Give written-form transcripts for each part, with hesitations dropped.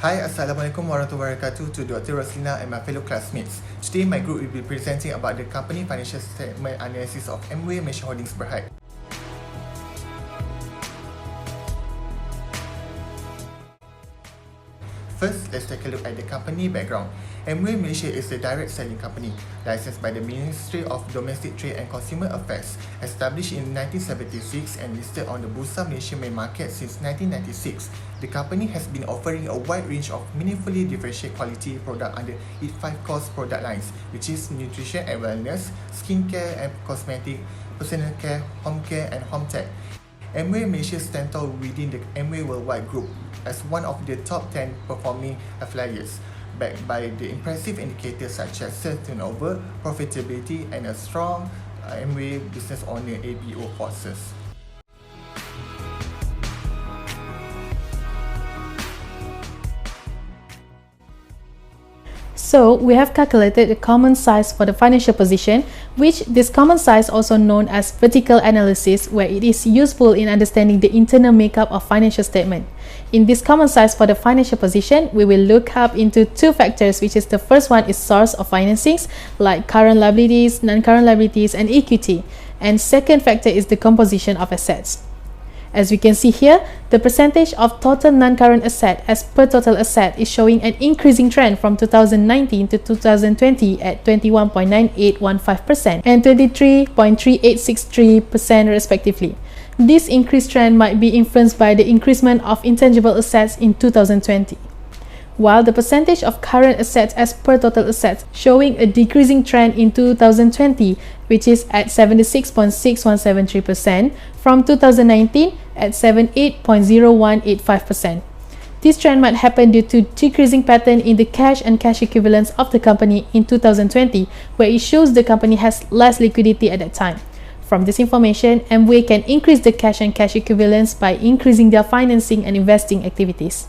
Hi, Assalamualaikum warahmatullahi wabarakatuh to Dr. Roslina and my fellow classmates. Today, my group will be presenting about the company financial statement analysis of Amway Malaysia Holdings Berhad. First, let's take a look at the company background. Amway Malaysia is a direct selling company licensed by the Ministry of Domestic Trade and Consumer Affairs, established in 1976 and listed on the Bursa Malaysia main market since 1996. The company has been offering a wide range of meaningfully differentiated quality product under its 5 core product lines, which is nutrition and wellness, skincare and cosmetic, personal care, home care and home tech. Amway Malaysia stands tall within the Amway Worldwide Group as one of the top 10 performing affiliates, backed by the impressive indicators such as sales turnover, profitability, and a strong Amway business owner ABO forces. So, we have calculated the common size for the financial position, which this common size also known as vertical analysis, where it is useful in understanding the internal makeup of financial statement. In this common size for the financial position, we will look up into two factors, which is the first one is source of financings, like current liabilities, non-current liabilities, and equity. And second factor is the composition of assets. As we can see here, the percentage of total non-current asset as per total asset is showing an increasing trend from 2019 to 2020 at 21.9815% and 23.3863% respectively. This increased trend might be influenced by the increasement of intangible assets in 2020. While the percentage of current assets as per total assets showing a decreasing trend in 2020, which is at 76.6173% from 2019 at 78.0185%. This trend might happen due to decreasing pattern in the cash and cash equivalents of the company in 2020, where it shows the company has less liquidity at that time. From this information, Amway can increase the cash and cash equivalents by increasing their financing and investing activities.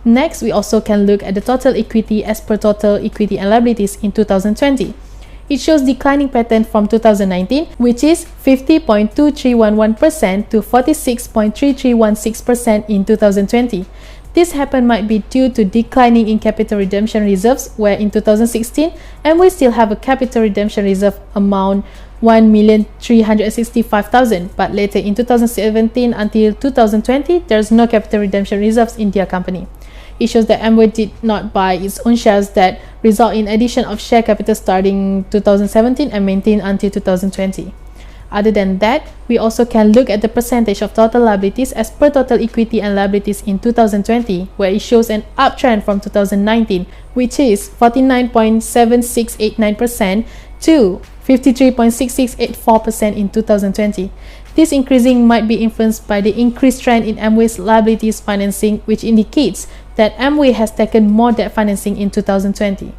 Next, we also can look at the total equity as per total equity and liabilities in 2020. It shows declining pattern from 2019, which is 50.2311% to 46.3316% in 2020. This happen might be due to declining in capital redemption reserves, where in 2016, Amway still have a capital redemption reserve amount 1,365,000, but later in 2017 until 2020, there's no capital redemption reserves in their company. It shows that Amway did not buy its own shares that result in addition of share capital starting 2017 and maintained until 2020. Other than that, we also can look at the percentage of total liabilities as per total equity and liabilities in 2020, where it shows an uptrend from 2019, which is 49.7689% to 53.6684% in 2020. This increasing might be influenced by the increased trend in Amway's liabilities financing, which indicates that Amway has taken more debt financing in 2020.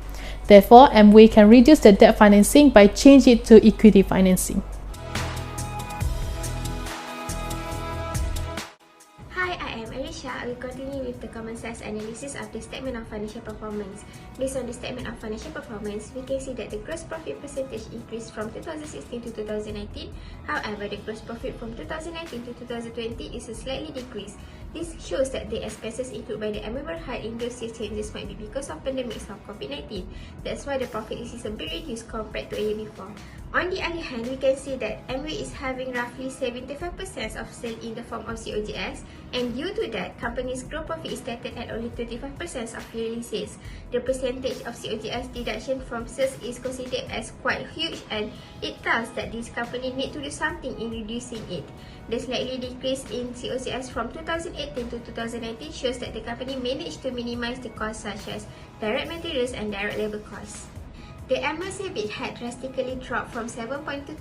Therefore, Amway can reduce the debt financing by changing it to equity financing. I will continue with the common size analysis of the statement of financial performance. Based on the statement of financial performance, we can see that the gross profit percentage increased from 2016 to 2019. However, the gross profit from 2019 to 2020 is a slightly decrease. This shows that the expenses included by the Amway Berhad in those years changes might be because of pandemics of COVID-19. That's why the profit is a bit reduced compared to a year before. On the other hand, we can see that Amway is having roughly 75% of sale in the form of COGS, and due to that, company's gross profit is stated at only 25% of yearly sales. The percentage of COGS deduction from sales is considered as quite huge, and it tells that this company need to do something in reducing it. The slightly decrease in COGS from 2018 to 2019 shows that the company managed to minimize the costs such as direct materials and direct labor costs. The Amway's EBIT had drastically dropped from 7.22%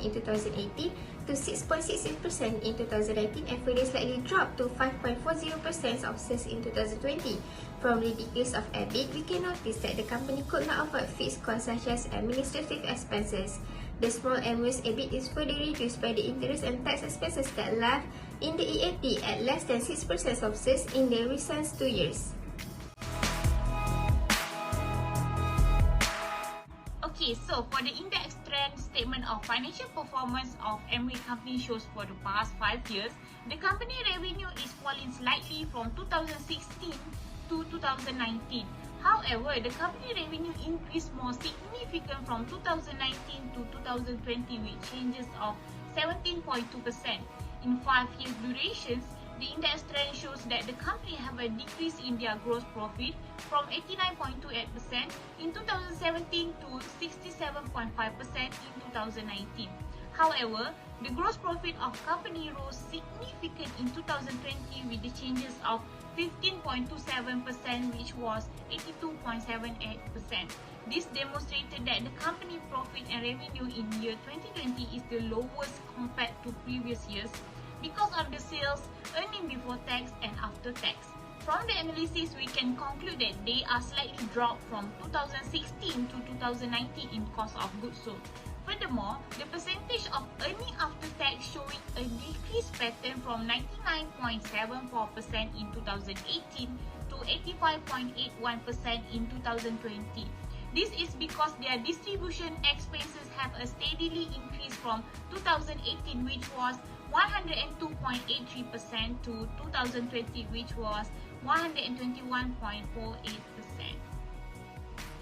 in 2018 to 6.66% in 2019 and further slightly dropped to 5.40% of sales in 2020. From the decrease of EBIT, we can notice that the company could not avoid fixed costs such as administrative expenses. The small Amway's EBIT is further reduced by the interest and tax expenses that left in the EAT at less than 6% of sales in the recent 2 years. Okay, so for the index trend statement of financial performance of Amway company shows for the past 5 years, the company revenue is falling slightly from 2016 to 2019. However, the company revenue increased more significant from 2019 to 2020 with changes of 17.2%. In 5 years durations, the index trend shows that the company have a decrease in their gross profit from 89.28% in 2017 to 67.5% in 2019. However, the gross profit of company rose significantly in 2020 with the changes of 15.27%, which was 82.78%. This demonstrated that the company profit and revenue in year 2020 is the lowest compared to previous years because of the sales, earning before tax and after tax. From the analysis, we can conclude that they are slightly dropped from 2016 to 2019 in cost of goods sold. Furthermore, the percentage of earning after tax showing a decrease pattern from 99.74% in 2018 to 85.81% in 2020. This is because their distribution expenses have a steadily increased from 2018, which was 102.83% to 2020, which was 121.48%.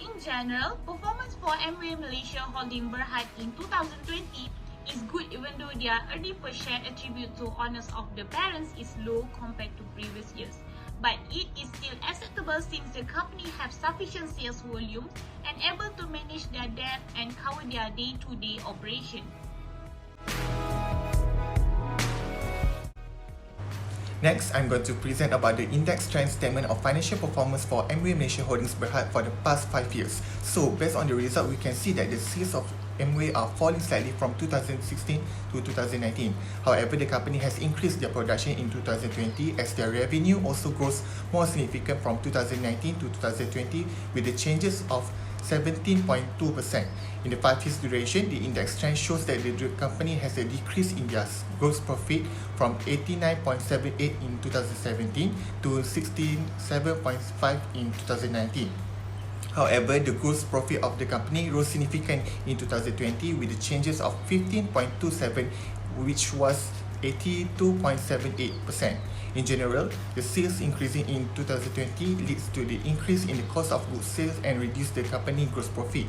In general, performance for Amway Malaysia Holding Berhad in 2020 is good even though their earnings per share attribute to owners of the parents is low compared to previous years. But it is still acceptable since the company have sufficient sales volume and able to manage their debt and cover their day-to-day operation. Next, I'm going to present about the index trend statement of financial performance for Amway Malaysia Holdings Berhad for the past 5 years. So, based on the result, we can see that the sales of Amway are falling slightly from 2016 to 2019. However, the company has increased their production in 2020 as their revenue also grows more significant from 2019 to 2020 with the changes of 17.2%. In the 5 years duration, the index trend shows that the company has a decrease in their gross profit from 89.78 in 2017 to 67.5 in 2019. However, the gross profit of the company rose significantly in 2020 with the changes of 15.27, which was 82.78%. In general, the sales increasing in 2020 leads to the increase in the cost of goods sales and reduce the company gross profit.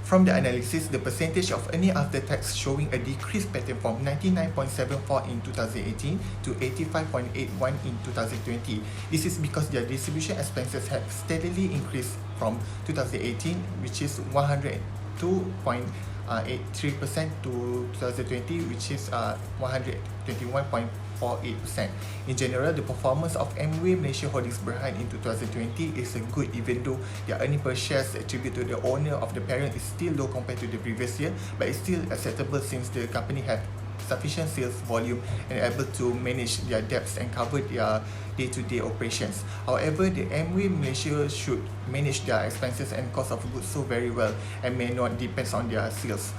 From the analysis, the percentage of earning after tax showing a decreased pattern from 99.74 in 2018 to 85.81 in 2020. This is because their distribution expenses have steadily increased from 2018, which is 102.83% to 2020, which is 121.48%. In general, the performance of Amway Malaysia Holdings Berhad in 2020 is good even though their earning per share attributed to the owner of the parent is still low compared to the previous year, but it's still acceptable since the company have sufficient sales volume and able to manage their debts and cover their day-to-day operations. However, the Amway Malaysia should manage their expenses and cost of goods sold very well and may not depend on their sales.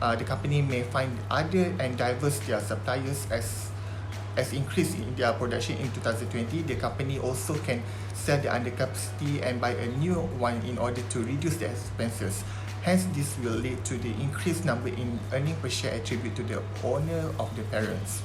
The company may find other and diverse their suppliers as increase in their production in 2020. The company also can sell the under capacity and buy a new one in order to reduce their expenses. Hence, this will lead to the increased number in earning per share attribute to the owner of the parents.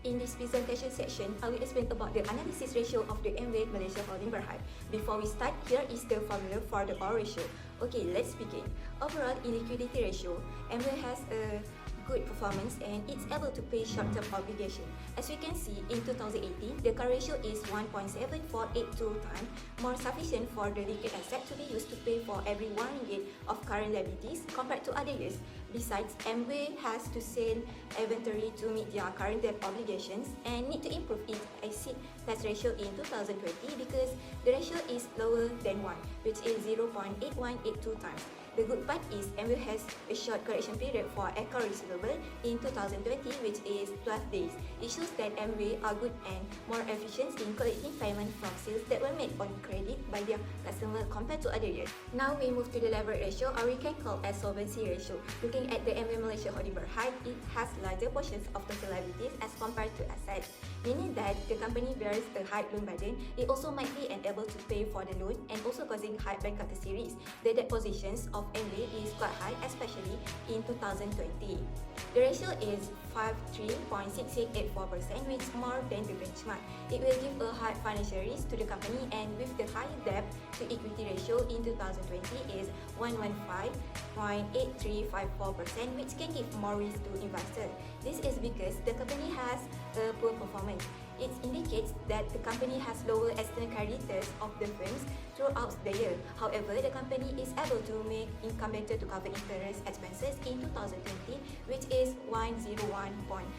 In this presentation section, I will explain about the analysis ratio of the Amway Malaysia Holding Berhad. Before we start, here is the formula for the OR ratio. Okay, let's begin. Overall, in liquidity ratio, Amway has a good performance and it's able to pay short-term obligation. As we can see, in 2018, the current ratio is 1.7482 times, more sufficient for the liquid asset to be used to pay for every RM1 of current liabilities compared to other years. Besides, Amway has to sell inventory to meet their current debt obligations and need to improve its asset plus ratio in 2020 because the ratio is lower than 1, which is 0.8182 times. The good part is Amway has a short correction period for account receivable in 2020, which is 12 days. It shows that Amway are good and more efficient in collecting payment from sales that were made on credit by their customer compared to other years. Now we move to the leverage ratio, or we can call as solvency ratio. Looking at the Amway Malaysia Holding Berhad, it has larger portions of total liabilities as compared to assets, meaning that the company bears a high loan burden. It also might be unable to pay for the loan and also causing high bankruptcy risk. The debt positions of of Amway is quite high, especially in 2020. The ratio is 53.6884%, which is more than the benchmark. It will give a high financial risk to the company, and with the high debt to equity ratio in 2020 is 115.8354%, which can give more risk to investors. This is because the company has a poor performance. It indicates that the company has lower external creditors of the firms throughout the year. However, the company is able to make income better to cover interest expenses in 2020, which is 101.5114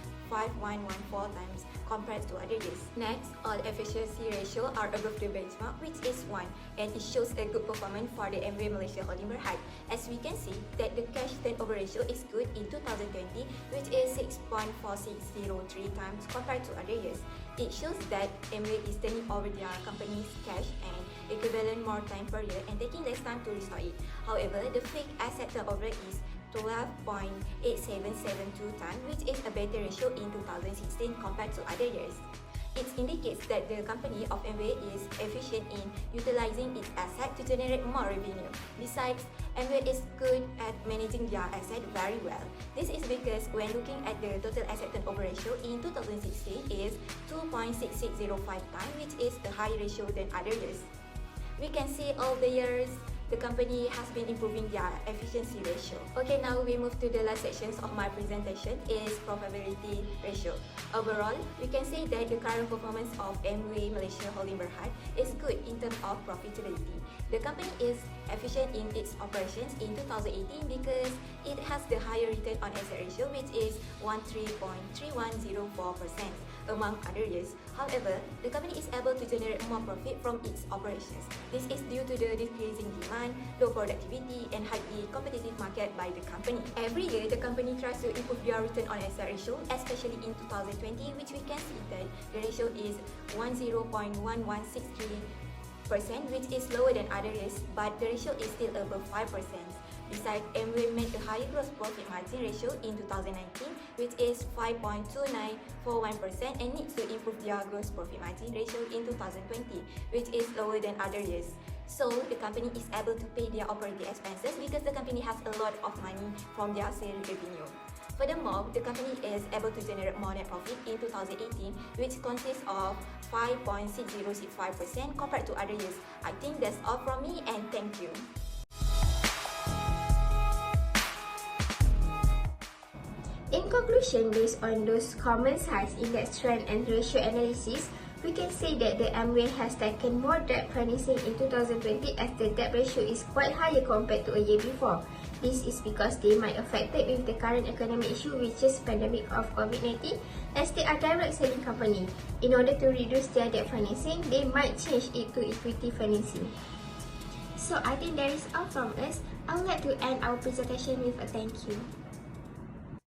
times compared to other years. Next, all efficiency ratio are above the benchmark, which is 1, and it shows a good performance for the Amway Malaysia Holding Berhad. As we can see that the cash turnover ratio is good in 2020, which is 6.4603 times compared to other years. It shows that Amway is turning over their company's cash and equivalent more time per year and taking less time to restore it. However, the fixed asset turnover is 12.8772 times, which is a better ratio in 2016 compared to other years. It indicates that the company of Amway is efficient in utilizing its asset to generate more revenue. Besides, Amway is good at managing their asset very well. This is because when looking at the total asset turnover ratio in 2016 is 2.6605 times, which is a higher ratio than other years. We can see all the years the company has been improving their efficiency ratio. Okay, now we move to the last sections of my presentation is profitability ratio. Overall, we can say that the current performance of Amway Malaysia Holding Berhad is good in terms of profitability. The company is efficient in its operations in 2018 because it has the higher return on asset ratio, which is 13.3104% among other years. However, the company is able to generate more profit from its operations. This is due to the decreasing demand, low productivity, and highly competitive market by the company. Every year, the company tries to improve their return on asset ratio, especially in 2020, which we can see that the ratio is 10.1163%, which is lower than other years, but the ratio is still above 5%. Besides, Amway made a higher gross profit margin ratio in 2019, which is 5.2941%, and needs to improve their gross profit margin ratio in 2020, which is lower than other years. So, the company is able to pay their operating expenses because the company has a lot of money from their sales revenue. Furthermore, the company is able to generate more net profit in 2018, which consists of 5.6065% compared to other years. I think that's all from me, and thank you. In conclusion, based on those common size, index trend and ratio analysis, we can say that the Amway has taken more debt financing in 2020 as the debt ratio is quite higher compared to a year before. This is because they might affected with the current economic issue, which is pandemic of COVID-19, as they are direct selling company. In order to reduce their debt financing, they might change it to equity financing. So I think that is all from us. I would like to end our presentation with a thank you.